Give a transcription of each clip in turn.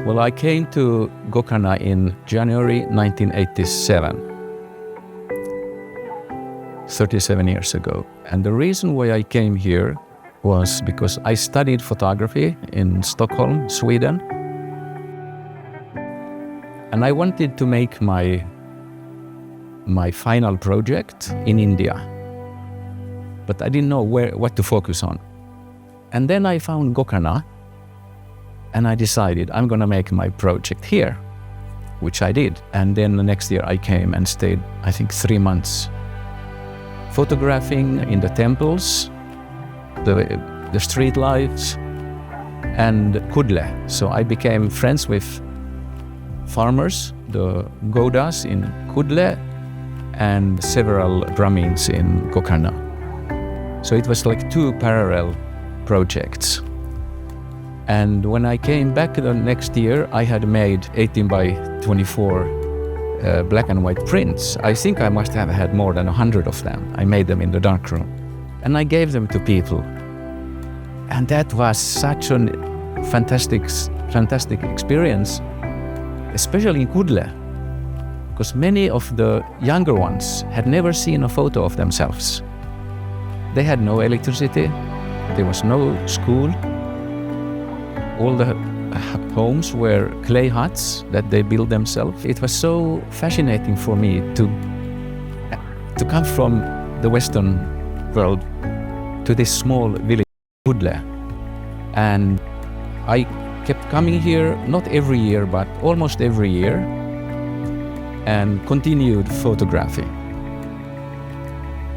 Well, I came to Gokarna in January 1987, 37 years ago. And the reason why I came here was because I studied photography in Stockholm, Sweden. And I wanted to make my final project in India. But I didn't know what to focus on. And then I found Gokarna, and I decided I'm gonna make my project here, which I did. And then the next year I came and stayed, I think, 3 months, photographing in the temples, the street lights, and Kudle. So I became friends with farmers, the Gaudas in Kudle, and several Brahmins in Gokarna. So it was like 2 parallel projects. And when I came back the next year, I had made 18 by 24 black and white prints. I think I must have had more than 100 of them. I made them in the darkroom. And I gave them to people. And that was such a fantastic experience, especially in Kudle, because many of the younger ones had never seen a photo of themselves. They had no electricity, there was no school. All the homes were clay huts that they built themselves. It was so fascinating for me to come from the Western world to this small village, Kudle. And I kept coming here, not every year, but almost every year, and continued photographing.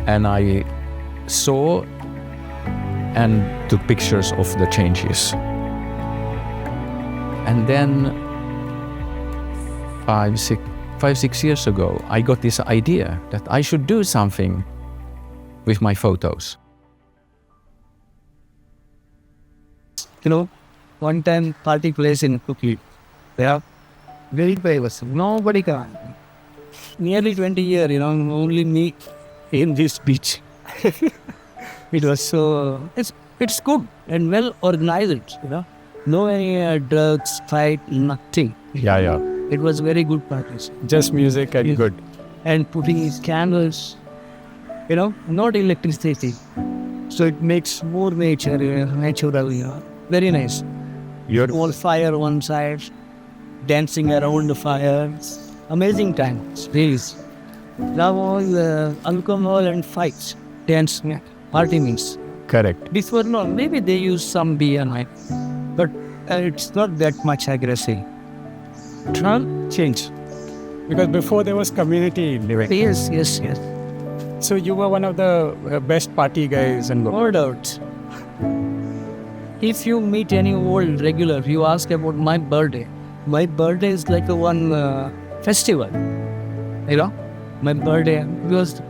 And I saw and took pictures of the changes. And then 5-6 years ago, I got this idea that I should do something with my photos. You know, one time party place in Kudle. They are very famous. Nobody can. Nearly 20 years, only me in this beach. It was so, it's good and well organized, No any drugs, fight, nothing. Yeah. It was very good practice. Just music and good. And putting candles, not electricity. So it makes more natural, very nice. All fire one side, dancing around the fire. Amazing times, really. Now all alcohol and fights, dance, party means. Correct. Before, no, maybe they use some beer, but it's not that much aggressive. Trump Change. Because before there was community living. Yes. So you were one of the best party guys in Gokarna. No doubt. If you meet any old regular, you ask about my birthday. My birthday is like one festival. My birthday was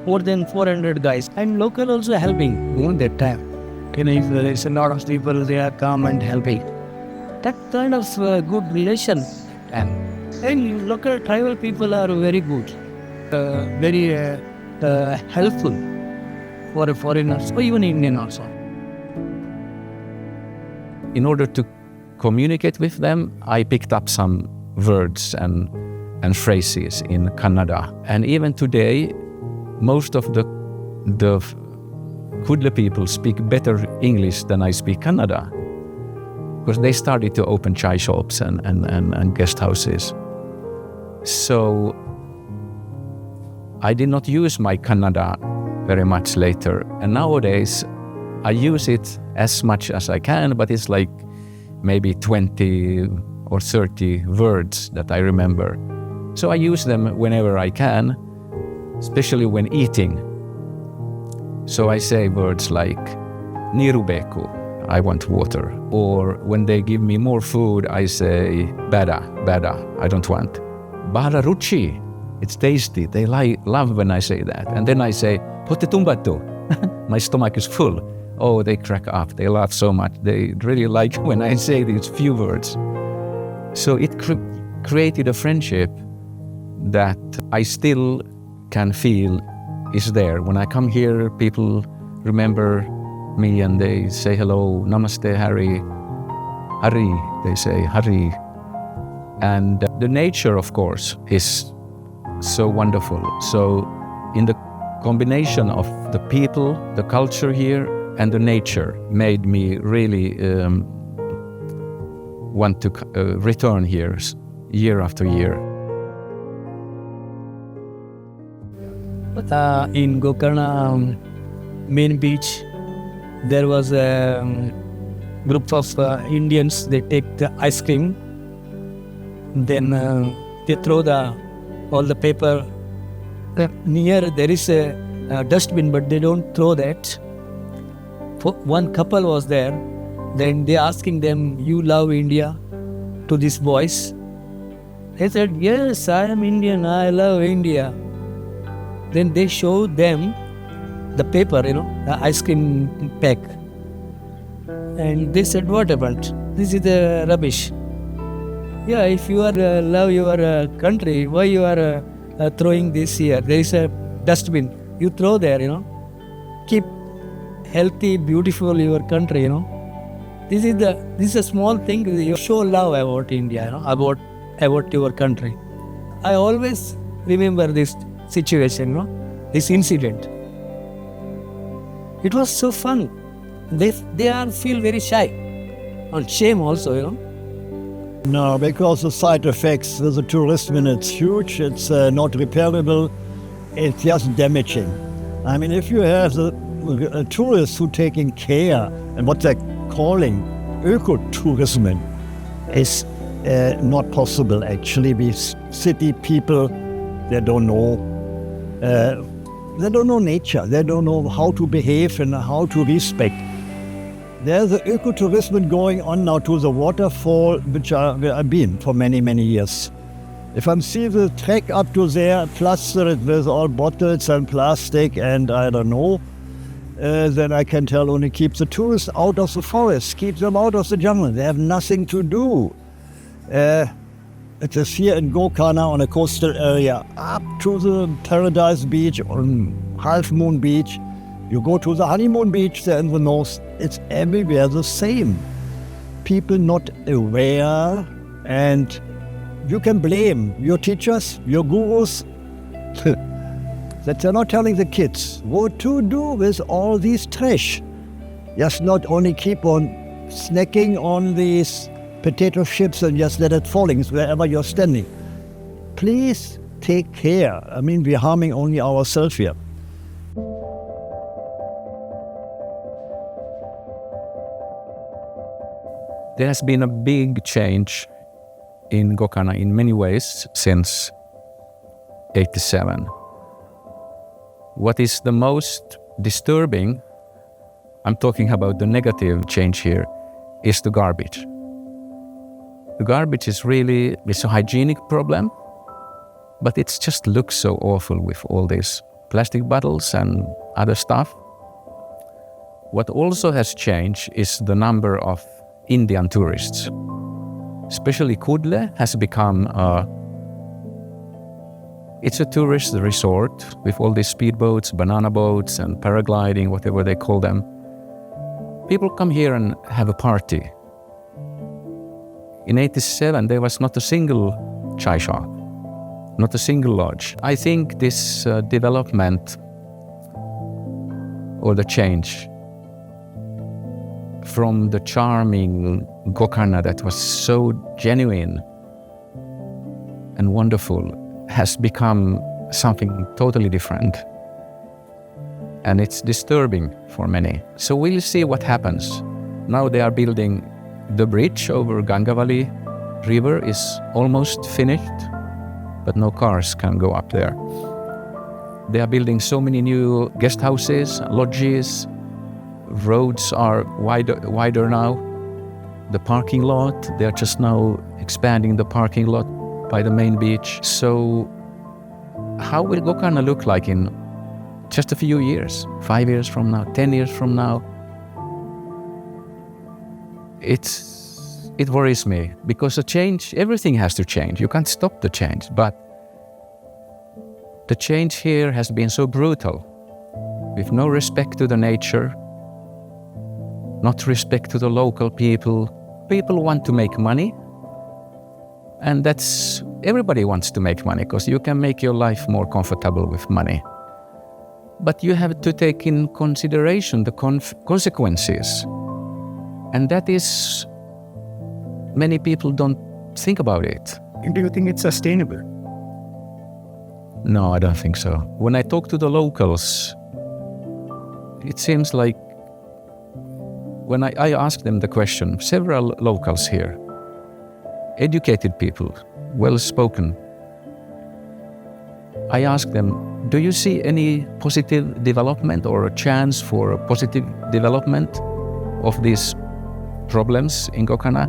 more than 400 guys. And local also helping that time. If there is a lot of people, they are come and helping. That kind of good relation. And local tribal people are very good. Very helpful for foreigners, or even Indian also. In order to communicate with them, I picked up some words and phrases in Kannada. And even today, most of the Kudle people speak better English than I speak Kannada, because they started to open chai shops and guest houses. So I did not use my Kannada very much later. And nowadays, I use it as much as I can, but it's like maybe 20 or 30 words that I remember. So I use them whenever I can, especially when eating. So I say words like "Niru beku," I want water. Or when they give me more food, I say "Bada, I don't want." "Bara ruchi," it's tasty. They love when I say that. And then I say "Pote tumbatu," my stomach is full. Oh, they crack up. They laugh so much. They really like when I say these few words. So it created a friendship that I still can feel is there. When I come here, people remember me and they say hello, namaste, Harry. Hari, they say, Hari. And the nature, of course, is so wonderful. So in the combination of the people, the culture here, and the nature made me really want to return here year after year. In Gokarna main beach, there was a group of Indians. They take the ice cream, then they throw all the paper. Near there is a dustbin, but they don't throw that. One couple was there. Then they asking them, "You love India?" to these boys. They said, "Yes, I am Indian. I love India." Then they showed them the paper, the ice cream pack. And they said, "What happened? This is the rubbish." "Yeah, if you are love your country, why you are throwing this here? There is a dustbin. You throw there, Keep healthy, beautiful your country, This is a small thing. You show love about India, about your country." I always remember this situation, this incident. It was so fun. They feel very shy, and shame also, No, because the side effects with the tourism, it's huge, it's not repairable, it's just damaging. I mean, if you have the tourists who taking care and what they're calling ecotourism is not possible actually. With city people, they don't know nature, they don't know how to behave and how to respect. There's an ecotourism going on now to the waterfall, where I've been for many, many years. If I see the trek up to there, plastered with all bottles and plastic and I don't know, then I can tell only keep the tourists out of the forest, keep them out of the jungle. They have nothing to do. It is here in Gokarna on a coastal area, up to the Paradise Beach on Half Moon Beach. You go to the Honeymoon Beach there in the north, it's everywhere the same. People not aware, and you can blame your teachers, your gurus, that they're not telling the kids what to do with all these trash. Just not only keep on snacking on these potato chips and just let it falling wherever you're standing. Please take care. I mean, we're harming only ourselves here. There has been a big change in Gokarna in many ways since 87. What is the most disturbing, I'm talking about the negative change here, is the garbage. The garbage is really, it's a hygienic problem, but it just looks so awful with all these plastic bottles and other stuff. What also has changed is the number of Indian tourists. Especially Kudle has become it's a tourist resort with all these speedboats, banana boats and paragliding, whatever they call them. People come here and have a party. In 87 there was not a single chai shop, not a single lodge. I think this development or the change from the charming Gokarna that was so genuine and wonderful has become something totally different. And it's disturbing for many. So we'll see what happens. Now they are building the bridge over Gangavali River is almost finished, but no cars can go up there. They are building so many new guest houses, lodges. Roads are wider now. The parking lot, they're just now expanding the parking lot by the main beach. So how will Gokarna look like in just a few years? 5 years from now, 10 years from now? It worries me, because the change, everything has to change. You can't stop the change, but the change here has been so brutal, with no respect to the nature, not respect to the local people. People want to make money. And everybody wants to make money because you can make your life more comfortable with money. But you have to take in consideration the consequences. And that is, many people don't think about it. Do you think it's sustainable? No, I don't think so. When I talk to the locals, it seems like when I ask them the question, several locals here, educated people, well-spoken, I ask them, do you see any positive development or a chance for a positive development of these problems in Gokarna?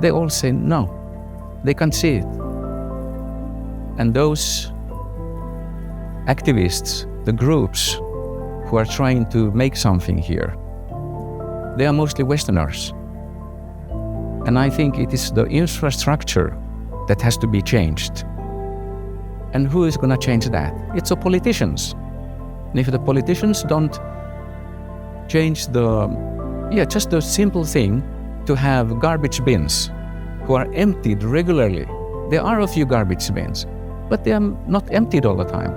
They all say no, they can't see it. And those activists, the groups who are trying to make something here, they are mostly Westerners. And I think it is the infrastructure that has to be changed. And who is going to change that? It's the politicians. And if the politicians don't change just the simple thing to have garbage bins who are emptied regularly. There are a few garbage bins, but they are not emptied all the time.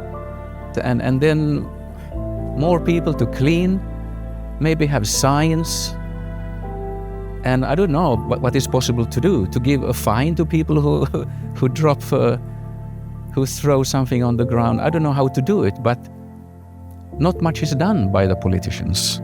And then more people to clean, maybe have signs. And I don't know what is possible to do, to give a fine to people who throw something on the ground. I don't know how to do it, but not much is done by the politicians.